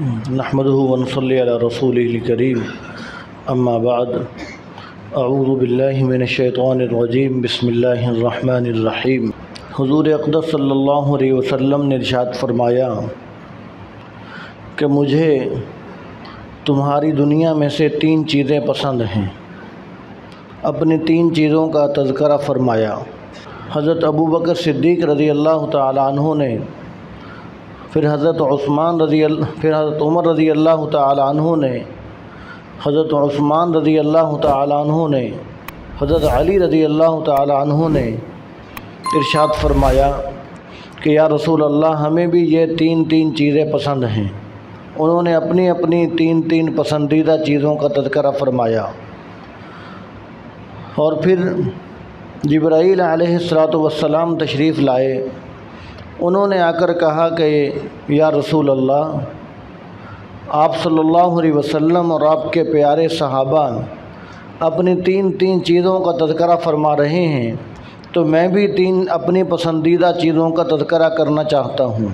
نحمده ونصلي على رسوله الكريم اما بعد اعوذ باللہ من الشیطان الرجیم بسم اللہ الرحمن الرحیم۔ حضور اقدس صلی اللہ علیہ وسلم نے ارشاد فرمایا کہ مجھے تمہاری دنیا میں سے 3 چیزیں پسند ہیں۔ اپنی 3 چیزوں کا تذکرہ فرمایا۔ حضرت ابو بکر صدیق رضی اللہ تعالی عنہ نے، پھر حضرت عمر رضی اللہ تعالی عنہ نے، حضرت عثمان رضی اللہ تعالی عنہ نے، حضرت علی رضی اللہ تعالی عنہ نے ارشاد فرمایا کہ یا رسول اللہ ہمیں بھی یہ 3 چیزیں پسند ہیں۔ انہوں نے اپنی 3 پسندیدہ چیزوں کا تذکرہ فرمایا، اور پھر جبرائیل علیہ السلام تشریف لائے۔ انہوں نے آ کر کہا کہ یا رسول اللہ، آپ صلی اللہ علیہ وسلم اور آپ کے پیارے صحابہ اپنی 3 چیزوں کا تذکرہ فرما رہے ہیں، تو میں بھی 3 اپنی پسندیدہ چیزوں کا تذکرہ کرنا چاہتا ہوں۔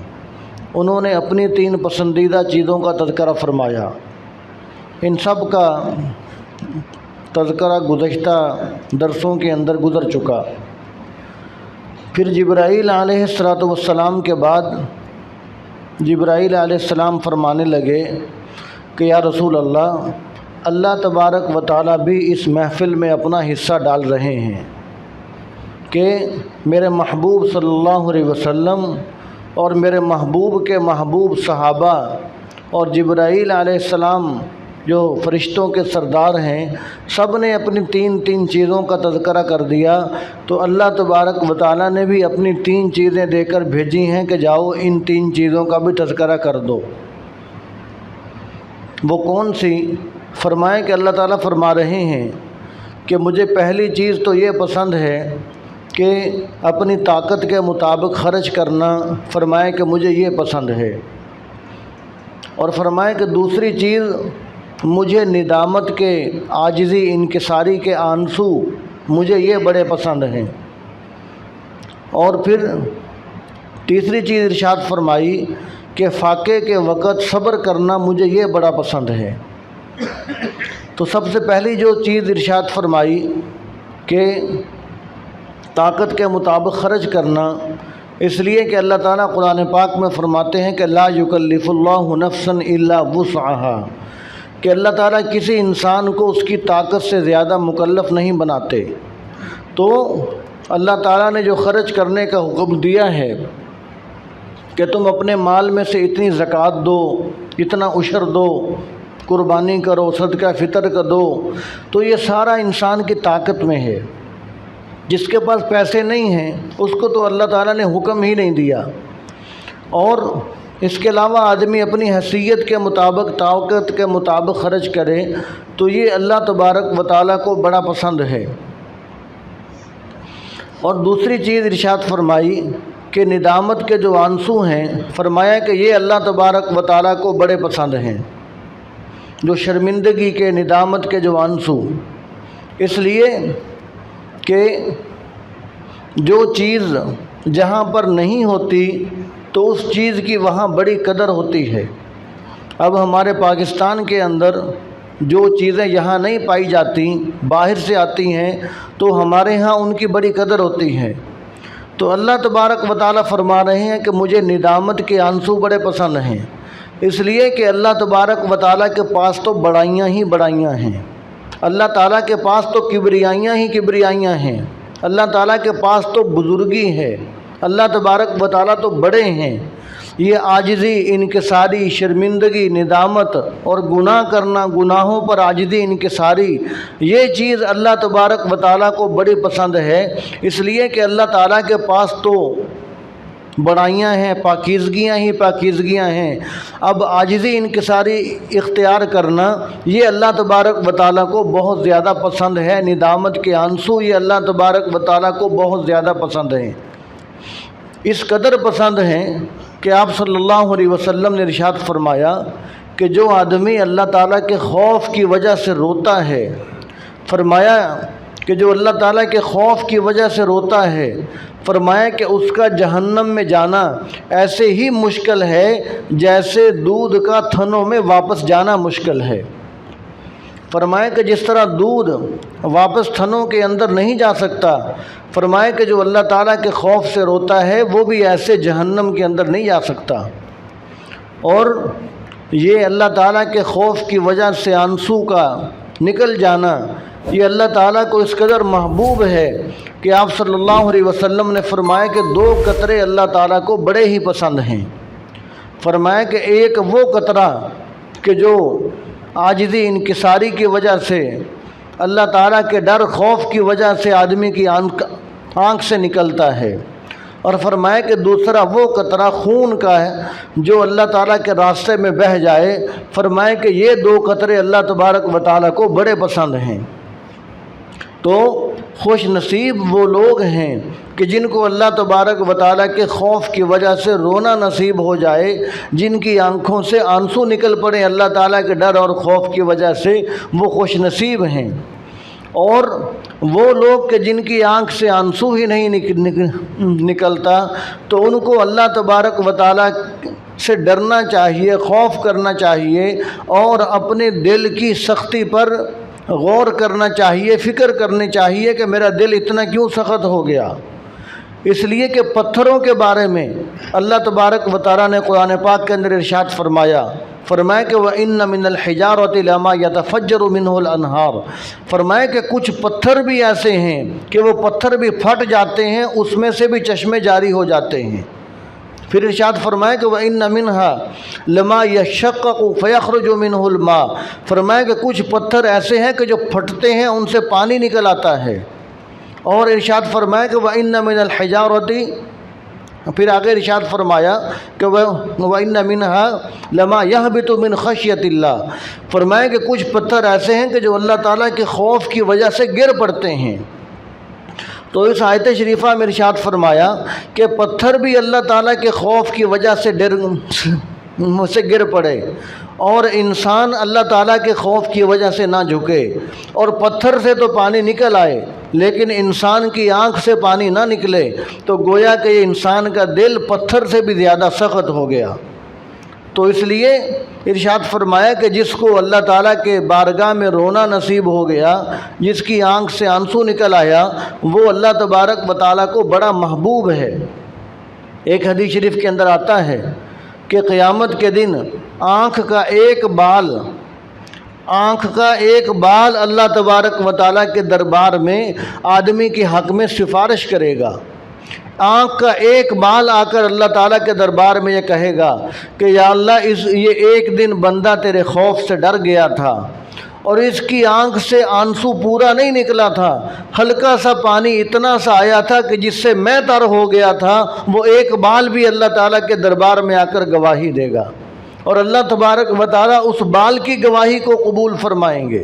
انہوں نے اپنی 3 پسندیدہ چیزوں کا تذکرہ فرمایا۔ ان سب کا تذکرہ گزشتہ درسوں کے اندر گزر چکا۔ پھر جبرائیل علیہ السلام کے بعد جبرائیل علیہ السلام فرمانے لگے کہ یا رسول اللہ، اللہ تبارک و تعالیٰ بھی اس محفل میں اپنا حصہ ڈال رہے ہیں کہ میرے محبوب صلی اللہ علیہ وسلم اور میرے محبوب کے محبوب صحابہ اور جبرائیل علیہ السلام جو فرشتوں کے سردار ہیں، سب نے اپنی 3 چیزوں کا تذکرہ کر دیا، تو اللہ تبارک و تعالیٰ نے بھی اپنی 3 چیزیں دے کر بھیجی ہیں کہ جاؤ ان 3 چیزوں کا بھی تذکرہ کر دو۔ وہ کون سی؟ فرمائے کہ اللہ تعالیٰ فرما رہے ہیں کہ مجھے پہلی چیز تو یہ پسند ہے کہ اپنی طاقت کے مطابق خرچ کرنا، فرمائے کہ مجھے یہ پسند ہے، اور فرمائے کہ دوسری چیز مجھے ندامت کے، عاجزی، انکساری کے آنسو مجھے یہ بڑے پسند ہیں، اور پھر تیسری چیز ارشاد فرمائی کہ فاقے کے وقت صبر کرنا مجھے یہ بڑا پسند ہے۔ تو سب سے پہلی جو چیز ارشاد فرمائی کہ طاقت کے مطابق خرچ کرنا، اس لیے کہ اللہ تعالیٰ قرآن پاک میں فرماتے ہیں کہ لا یکلف اللہ نفسا الا وسعها، کہ اللہ تعالیٰ کسی انسان کو اس کی طاقت سے زیادہ مکلف نہیں بناتے۔ تو اللہ تعالیٰ نے جو خرچ کرنے کا حکم دیا ہے کہ تم اپنے مال میں سے اتنی زکوٰۃ دو، اتنا عشر دو، قربانی کرو، صدقہ فطر کا دو، تو یہ سارا انسان کی طاقت میں ہے۔ جس کے پاس پیسے نہیں ہیں اس کو تو اللہ تعالیٰ نے حکم ہی نہیں دیا، اور اس کے علاوہ آدمی اپنی حیثیت کے مطابق، طاقت کے مطابق خرچ کرے تو یہ اللہ تبارک و تعالیٰ کو بڑا پسند ہے۔ اور دوسری چیز ارشاد فرمائی کہ ندامت کے جو آنسو ہیں، فرمایا کہ یہ اللہ تبارک و تعالیٰ کو بڑے پسند ہیں، جو شرمندگی کے، ندامت کے جو آنسو، اس لیے کہ جو چیز جہاں پر نہیں ہوتی تو اس چیز کی وہاں بڑی قدر ہوتی ہے۔ اب ہمارے پاکستان کے اندر جو چیزیں یہاں نہیں پائی جاتی، باہر سے آتی ہیں، تو ہمارے ہاں ان کی بڑی قدر ہوتی ہے۔ تو اللہ تبارک و تعالیٰ فرما رہے ہیں کہ مجھے ندامت کے آنسو بڑے پسند ہیں، اس لیے کہ اللہ تبارک و تعالیٰ کے پاس تو بڑائیاں ہی بڑائیاں ہیں۔ اللہ تعالیٰ کے پاس تو کبریائیاں ہی کبریائیاں ہیں۔ اللہ تعالیٰ کے پاس تو بزرگی ہے۔ اللہ تبارک و تعالیٰ تو بڑے ہیں۔ یہ عاجزی، انکساری، شرمندگی، ندامت اور گناہ کرنا، گناہوں پر عاجزی، انکساری، یہ چیز اللہ تبارک و تعالیٰ کو بڑی پسند ہے، اس لیے کہ اللہ تعالیٰ کے پاس تو بڑائیاں ہیں، پاکیزگیاں ہی پاکیزگیاں ہیں۔ اب عاجزی، انکساری اختیار کرنا یہ اللہ تبارک و تعالیٰ کو بہت زیادہ پسند ہے۔ ندامت کے آنسو یہ اللہ تبارک و تعالیٰ کو بہت زیادہ پسند ہیں۔ اس قدر پسند ہیں کہ آپ صلی اللہ علیہ وسلم نے ارشاد فرمایا کہ جو آدمی اللہ تعالیٰ کے خوف کی وجہ سے روتا ہے، فرمایا کہ جو اللہ تعالیٰ کے خوف کی وجہ سے روتا ہے، فرمایا کہ اس کا جہنم میں جانا ایسے ہی مشکل ہے جیسے دودھ کا تھنوں میں واپس جانا مشکل ہے۔ فرمایا کہ جس طرح دودھ واپس تھنوں کے اندر نہیں جا سکتا، فرمایا کہ جو اللہ تعالیٰ کے خوف سے روتا ہے وہ بھی ایسے جہنم کے اندر نہیں جا سکتا۔ اور یہ اللہ تعالیٰ کے خوف کی وجہ سے آنسو کا نکل جانا، یہ اللہ تعالیٰ کو اس قدر محبوب ہے کہ آپ صلی اللہ علیہ وسلم نے فرمایا کہ 2 قطرے اللہ تعالیٰ کو بڑے ہی پسند ہیں۔ فرمایا کہ ایک وہ قطرہ کہ جو عاجزی انکساری کی وجہ سے، اللہ تعالیٰ کے ڈر خوف کی وجہ سے آدمی کی آنکھ سے نکلتا ہے، اور فرمایا کہ دوسرا وہ قطرہ خون کا ہے جو اللہ تعالیٰ کے راستے میں بہہ جائے۔ فرمایا کہ یہ 2 قطرے اللہ تبارک و تعالیٰ کو بڑے پسند ہیں۔ تو خوش نصیب وہ لوگ ہیں کہ جن کو اللہ تبارک و تعالیٰ کے خوف کی وجہ سے رونا نصیب ہو جائے، جن کی آنکھوں سے آنسو نکل پڑے اللہ تعالیٰ کے ڈر اور خوف کی وجہ سے، وہ خوش نصیب ہیں۔ اور وہ لوگ کہ جن کی آنکھ سے آنسو ہی نہیں نکلتا، تو ان کو اللہ تبارک و تعالیٰ سے ڈرنا چاہیے، خوف کرنا چاہیے، اور اپنے دل کی سختی پر غور کرنا چاہیے، فکر کرنی چاہیے کہ میرا دل اتنا کیوں سخت ہو گیا۔ اس لیے کہ پتھروں کے بارے میں اللہ تبارک و تعالیٰ نے قرآن پاک کے اندر ارشاد فرمایا کہ وَإِنَّ مِنَ الْحِجَارَةِ لَمَا يَتَفَجَّرُ مِنْهُ الْأَنْهَارُ، فرمایا کہ کچھ پتھر بھی ایسے ہیں کہ وہ پتھر بھی پھٹ جاتے ہیں، اس میں سے بھی چشمے جاری ہو جاتے ہیں۔ پھر ارشاد فرمایا کہ وَإِنَّ مِنْهَا لَمَا يَشَّقَّقُ فَيَخْرُجُ مِنْهُ الْمَاءُ، فرمایا کہ کچھ پتھر ایسے ہیں کہ جو پھٹتے ہیں، ان سے پانی نکل آتا ہے۔ اور ارشاد فرمایا کہ وَإِنَّ مِنَ الْحِجَارَةِ، پھر آگے ارشاد فرمایا کہ وَإِنَّ مِنْهَا لَمَا يَهْبِطُ مِنْ خَشْيَةِ اللَّهِ، فرمایا کہ کچھ پتھر ایسے ہیں کہ جو اللہ تعالیٰ کے خوف کی وجہ سے گر پڑتے ہیں۔ تو اس آیت شریفہ میں ارشاد فرمایا کہ پتھر بھی اللہ تعالیٰ کے خوف کی وجہ سے گر پڑے، اور انسان اللہ تعالیٰ کے خوف کی وجہ سے نہ جھکے، اور پتھر سے تو پانی نکل آئے لیکن انسان کی آنکھ سے پانی نہ نکلے، تو گویا کہ یہ انسان کا دل پتھر سے بھی زیادہ سخت ہو گیا۔ تو اس لیے ارشاد فرمایا کہ جس کو اللہ تعالیٰ کے بارگاہ میں رونا نصیب ہو گیا، جس کی آنکھ سے آنسو نکل آیا، وہ اللہ تبارک و تعالیٰ کو بڑا محبوب ہے۔ ایک حدیث شریف کے اندر آتا ہے کہ قیامت کے دن آنکھ کا ایک بال اللہ تبارک و تعالیٰ کے دربار میں آدمی کے حق میں سفارش کرے گا۔ آنکھ کا ایک بال آ کر اللہ تعالیٰ کے دربار میں یہ کہے گا کہ یا اللہ یہ ایک دن بندہ تیرے خوف سے ڈر گیا تھا، اور اس کی آنکھ سے آنسو پورا نہیں نکلا تھا، ہلکا سا پانی اتنا سا آیا تھا کہ جس سے میں تر ہو گیا تھا، وہ ایک بال بھی اللہ تعالیٰ کے دربار میں آ کر گواہی دے گا، اور اللہ تبارک و تعالیٰ اس بال کی گواہی کو قبول فرمائیں گے۔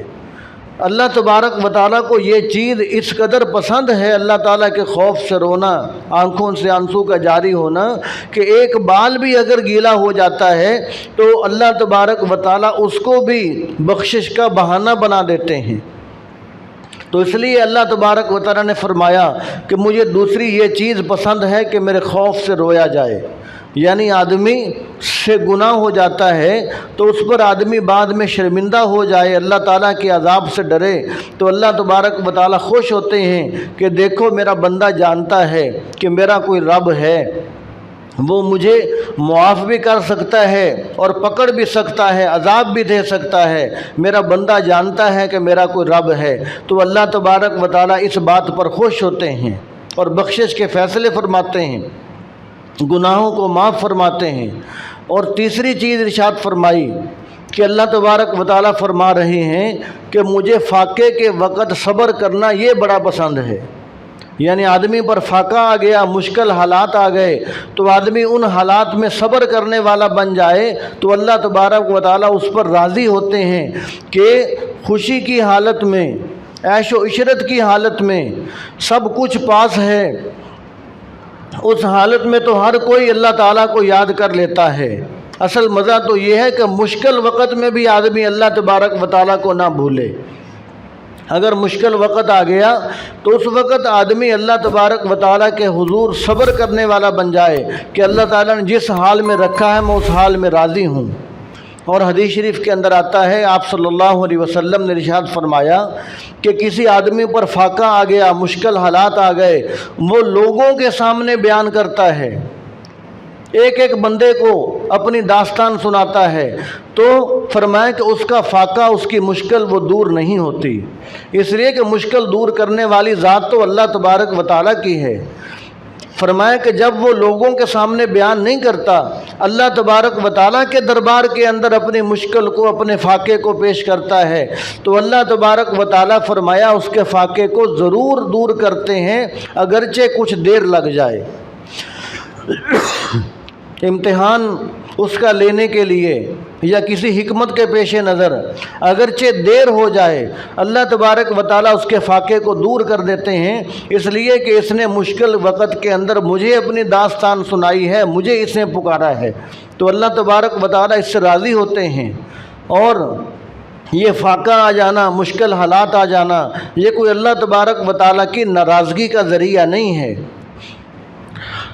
اللہ تبارک و تعالیٰ کو یہ چیز اس قدر پسند ہے، اللہ تعالیٰ کے خوف سے رونا، آنکھوں سے آنسو کا جاری ہونا، کہ ایک بال بھی اگر گیلا ہو جاتا ہے تو اللہ تبارک و تعالیٰ اس کو بھی بخشش کا بہانہ بنا دیتے ہیں۔ تو اس لیے اللہ تبارک و تعالیٰ نے فرمایا کہ مجھے دوسری یہ چیز پسند ہے کہ میرے خوف سے رویا جائے، یعنی آدمی سے گناہ ہو جاتا ہے تو اس پر آدمی بعد میں شرمندہ ہو جائے، اللہ تعالیٰ کے عذاب سے ڈرے، تو اللہ تبارک و تعالیٰ خوش ہوتے ہیں کہ دیکھو میرا بندہ جانتا ہے کہ میرا کوئی رب ہے، وہ مجھے معاف بھی کر سکتا ہے اور پکڑ بھی سکتا ہے، عذاب بھی دے سکتا ہے، میرا بندہ جانتا ہے کہ میرا کوئی رب ہے۔ تو اللہ تبارک و تعالیٰ اس بات پر خوش ہوتے ہیں اور بخشش کے فیصلے فرماتے ہیں، گناہوں کو معاف فرماتے ہیں۔ اور تیسری چیز ارشاد فرمائی کہ اللہ تبارک و تعالیٰ فرما رہے ہیں کہ مجھے فاقے کے وقت صبر کرنا یہ بڑا پسند ہے، یعنی آدمی پر فاقہ آ گیا، مشکل حالات آ گئے تو آدمی ان حالات میں صبر کرنے والا بن جائے، تو اللہ تبارک و تعالیٰ اس پر راضی ہوتے ہیں کہ خوشی کی حالت میں، عیش و عشرت کی حالت میں سب کچھ پاس ہے، اس حالت میں تو ہر کوئی اللہ تعالیٰ کو یاد کر لیتا ہے۔ اصل مزہ تو یہ ہے کہ مشکل وقت میں بھی آدمی اللہ تبارک و تعالیٰ کو نہ بھولے، اگر مشکل وقت آ گیا تو اس وقت آدمی اللہ تبارک و تعالیٰ کے حضور صبر کرنے والا بن جائے کہ اللہ تعالیٰ نے جس حال میں رکھا ہے میں اس حال میں راضی ہوں۔ اور حدیث شریف کے اندر آتا ہے، آپ صلی اللہ علیہ وسلم نے ارشاد فرمایا کہ کسی آدمی پر فاقہ آ گیا، مشکل حالات آ گئے، وہ لوگوں کے سامنے بیان کرتا ہے، ایک ایک بندے کو اپنی داستان سناتا ہے، تو فرمایا کہ اس کا فاقہ، اس کی مشکل وہ دور نہیں ہوتی، اس لیے کہ مشکل دور کرنے والی ذات تو اللہ تبارک و تعالیٰ کی ہے۔ فرمایا کہ جب وہ لوگوں کے سامنے بیان نہیں کرتا، اللہ تبارک و تعالیٰ کے دربار کے اندر اپنی مشکل کو، اپنے فاقے کو پیش کرتا ہے، تو اللہ تبارک و تعالیٰ فرمایا اس کے فاقے کو ضرور دور کرتے ہیں، اگرچہ کچھ دیر لگ جائے۔ امتحان اس کا لینے کے لیے یا کسی حکمت کے پیش نظر اگرچہ دیر ہو جائے، اللہ تبارک و تعالیٰ اس کے فاقے کو دور کر دیتے ہیں، اس لیے کہ اس نے مشکل وقت کے اندر مجھے اپنی داستان سنائی ہے، مجھے اس نے پکارا ہے، تو اللہ تبارک و تعالیٰ اس سے راضی ہوتے ہیں۔ اور یہ فاقہ آ جانا، مشکل حالات آ جانا، یہ کوئی اللہ تبارک و تعالیٰ کی ناراضگی کا ذریعہ نہیں ہے۔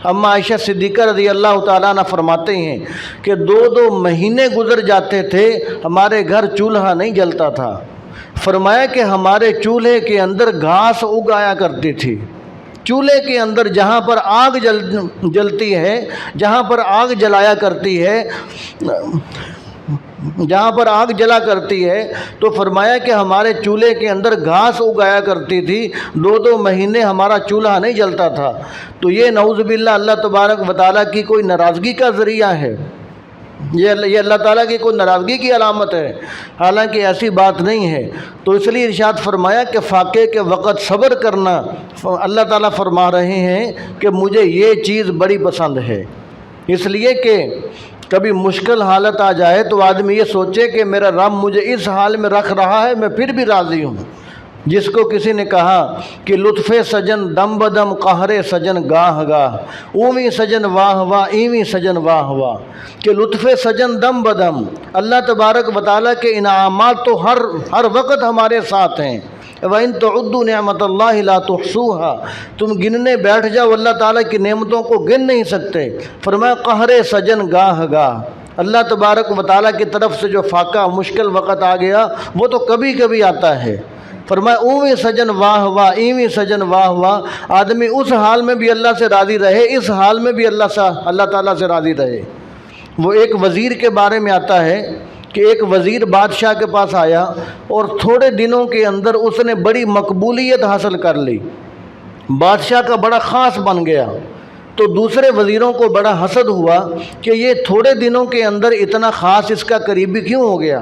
اما عائشہ صدیقہ رضی اللہ تعالیٰ عنہ فرماتے ہیں کہ 2 مہینے گزر جاتے تھے، ہمارے گھر چولہا نہیں جلتا تھا۔ فرمایا کہ ہمارے چولہے کے اندر گھاس اگایا کرتی تھی، چولہے کے اندر جہاں پر آگ جلتی ہے، جہاں پر آگ جلایا کرتی ہے، جہاں پر آگ جلا کرتی ہے، تو فرمایا کہ ہمارے چولہے کے اندر گھاس اگایا کرتی تھی، 2 مہینے ہمارا چولہا نہیں جلتا تھا۔ تو یہ نعوذ باللہ اللہ تبارک و تعالیٰ کی کوئی ناراضگی کا ذریعہ ہے، یہ اللہ تعالیٰ کی کوئی ناراضگی کی علامت ہے، حالانکہ ایسی بات نہیں ہے۔ تو اس لیے ارشاد فرمایا کہ فاقے کے وقت صبر کرنا، اللہ تعالیٰ فرما رہے ہیں کہ مجھے یہ چیز بڑی پسند ہے، اس لیے کہ کبھی مشکل حالت آ جائے تو آدمی یہ سوچے کہ میرا رب مجھے اس حال میں رکھ رہا ہے، میں پھر بھی راضی ہوں۔ جس کو کسی نے کہا کہ لطف سجن دم بدم قہر سجن گاہ گاہ، اویں سجن واہ واہ ایویں سجن واہ واہ، کہ لطف سجن دم بدم، اللہ تبارک و تعالیٰ کے انعامات تو ہر وقت ہمارے ساتھ ہیں۔ وَإِن تَعُدُّوا نِعْمَتَ اللَّهِ لَا تُحْصُوهَا، تم گننے بیٹھ جاؤ اللہ تعالیٰ کی نعمتوں کو گن نہیں سکتے۔ فرمایا قہر سجن گاہ گاہ، اللہ تبارک و تعالیٰ کی طرف سے جو فاقہ مشکل وقت آ گیا وہ تو کبھی کبھی آتا ہے۔ فرمایا اویں سجن واہ واہ ایویں سجن واہ واہ، آدمی اس حال میں بھی اللہ سے راضی رہے، اس حال میں بھی اللہ تعالیٰ سے راضی رہے۔ وہ ایک وزیر کے بارے میں آتا ہے کہ ایک وزیر بادشاہ کے پاس آیا اور تھوڑے دنوں کے اندر اس نے بڑی مقبولیت حاصل کر لی، بادشاہ کا بڑا خاص بن گیا۔ تو دوسرے وزیروں کو بڑا حسد ہوا کہ یہ تھوڑے دنوں کے اندر اتنا خاص، اس کا قریبی کیوں ہو گیا؟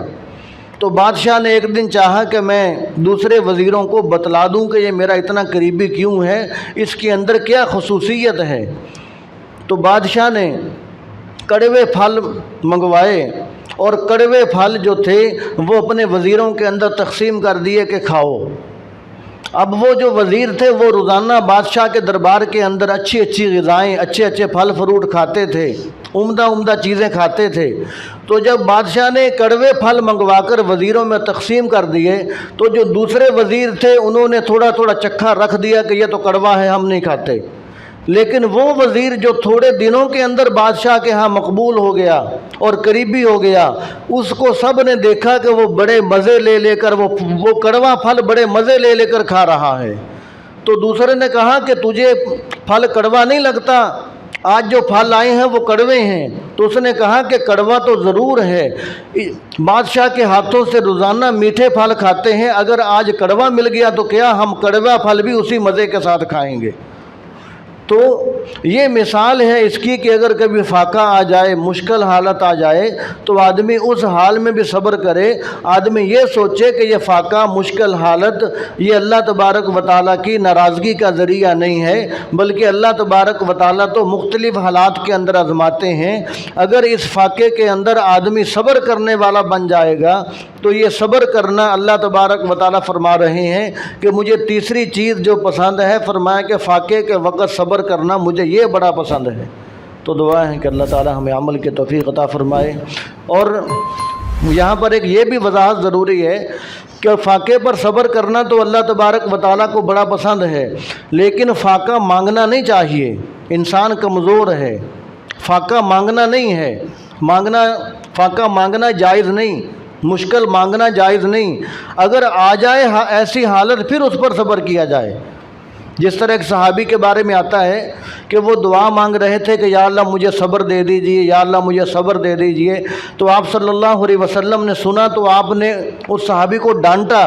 تو بادشاہ نے ایک دن چاہا کہ میں دوسرے وزیروں کو بتلا دوں کہ یہ میرا اتنا قریبی کیوں ہے، اس کے اندر کیا خصوصیت ہے۔ تو بادشاہ نے کڑوے پھل منگوائے اور کڑوے پھل جو تھے وہ اپنے وزیروں کے اندر تقسیم کر دیے کہ کھاؤ۔ اب وہ جو وزیر تھے وہ روزانہ بادشاہ کے دربار کے اندر اچھی اچھی غذائیں، اچھے اچھے پھل فروٹ کھاتے تھے، عمدہ چیزیں کھاتے تھے۔ تو جب بادشاہ نے کڑوے پھل منگوا کر وزیروں میں تقسیم کر دیے تو جو دوسرے وزیر تھے انہوں نے تھوڑا تھوڑا چکھا رکھ دیا کہ یہ تو کڑوا ہے، ہم نہیں کھاتے۔ لیکن وہ وزیر جو تھوڑے دنوں کے اندر بادشاہ کے ہاں مقبول ہو گیا اور قریبی ہو گیا، اس کو سب نے دیکھا کہ وہ بڑے مزے لے کر وہ کڑوا پھل بڑے مزے لے کر کھا رہا ہے۔ تو دوسرے نے کہا کہ تجھے پھل کڑوا نہیں لگتا، آج جو پھل آئے ہیں وہ کڑوے ہیں۔ تو اس نے کہا کہ کڑوا تو ضرور ہے، بادشاہ کے ہاتھوں سے روزانہ میٹھے پھل کھاتے ہیں، اگر آج کڑوا مل گیا تو کیا ہم کڑوا پھل بھی اسی مزے کے ساتھ کھائیں گے۔ تو یہ مثال ہے اس کی کہ اگر کبھی فاقہ آ جائے، مشکل حالت آ جائے تو آدمی اس حال میں بھی صبر کرے، آدمی یہ سوچے کہ یہ فاقہ مشکل حالت یہ اللہ تبارک و تعالیٰ کی ناراضگی کا ذریعہ نہیں ہے، بلکہ اللہ تبارک و تعالیٰ تو مختلف حالات کے اندر آزماتے ہیں۔ اگر اس فاقے کے اندر آدمی صبر کرنے والا بن جائے گا تو یہ صبر کرنا اللہ تبارک و تعالیٰ فرما رہے ہیں کہ مجھے تیسری چیز جو پسند ہے، فرمایا کہ فاقے کے وقت صبر کرنا مجھے یہ بڑا پسند ہے۔ تو دعا ہے کہ اللہ تعالیٰ ہمیں عمل کی توفیق عطا فرمائے۔ اور یہاں پر ایک یہ بھی وضاحت ضروری ہے کہ فاقے پر صبر کرنا تو اللہ تبارک و تعالیٰ کو بڑا پسند ہے، لیکن فاقہ مانگنا نہیں چاہیے۔ انسان کمزور ہے، فاقہ مانگنا نہیں ہے، فاقہ مانگنا جائز نہیں، مشکل مانگنا جائز نہیں۔ اگر آ جائے ایسی حالت پھر اس پر صبر کیا جائے۔ جس طرح ایک صحابی کے بارے میں آتا ہے کہ وہ دعا مانگ رہے تھے کہ یا اللہ مجھے صبر دے دیجئے، یا اللہ مجھے صبر دے دیجئے، تو آپ صلی اللہ علیہ وسلم نے سنا تو آپ نے اس صحابی کو ڈانٹا،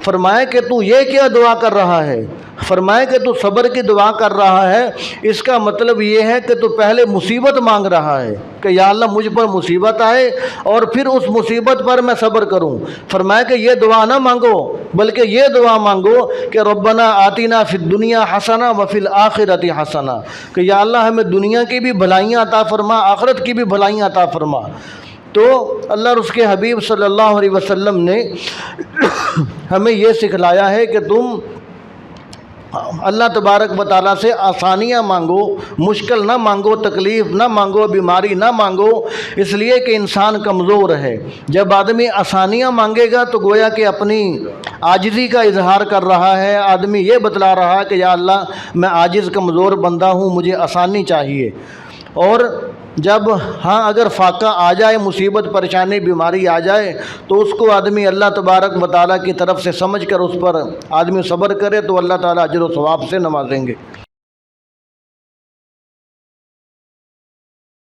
فرمایا کہ تو یہ کیا دعا کر رہا ہے؟ فرمایا کہ تو صبر کی دعا کر رہا ہے، اس کا مطلب یہ ہے کہ تو پہلے مصیبت مانگ رہا ہے کہ یا اللہ مجھ پر مصیبت آئے اور پھر اس مصیبت پر میں صبر کروں۔ فرمایا کہ یہ دعا نہ مانگو، بلکہ یہ دعا مانگو کہ ربنا آتنا فی الدنیا حسنہ وفی الآخرۃ حسنہ، کہ یا اللہ ہمیں دنیا کی بھی بھلائیاں عطا فرما، آخرت کی بھی بھلائیاں عطا فرما۔ تو اللہ اور اس کے حبیب صلی اللہ علیہ وسلم نے ہمیں یہ سکھلایا ہے کہ تم اللہ تبارک و تعالیٰ سے آسانیاں مانگو، مشکل نہ مانگو، تکلیف نہ مانگو، بیماری نہ مانگو، اس لیے کہ انسان کمزور ہے۔ جب آدمی آسانیاں مانگے گا تو گویا کہ اپنی عاجزی کا اظہار کر رہا ہے، آدمی یہ بتلا رہا ہے کہ یا اللہ میں عاجز کمزور بندہ ہوں، مجھے آسانی چاہیے۔ اور جب اگر فاقہ آ جائے، مصیبت پریشانی بیماری آ جائے تو اس کو آدمی اللہ تبارک و تعالیٰ کی طرف سے سمجھ کر اس پر آدمی صبر کرے تو اللہ تعالیٰ اجر و ثواب سے نوازیں گے۔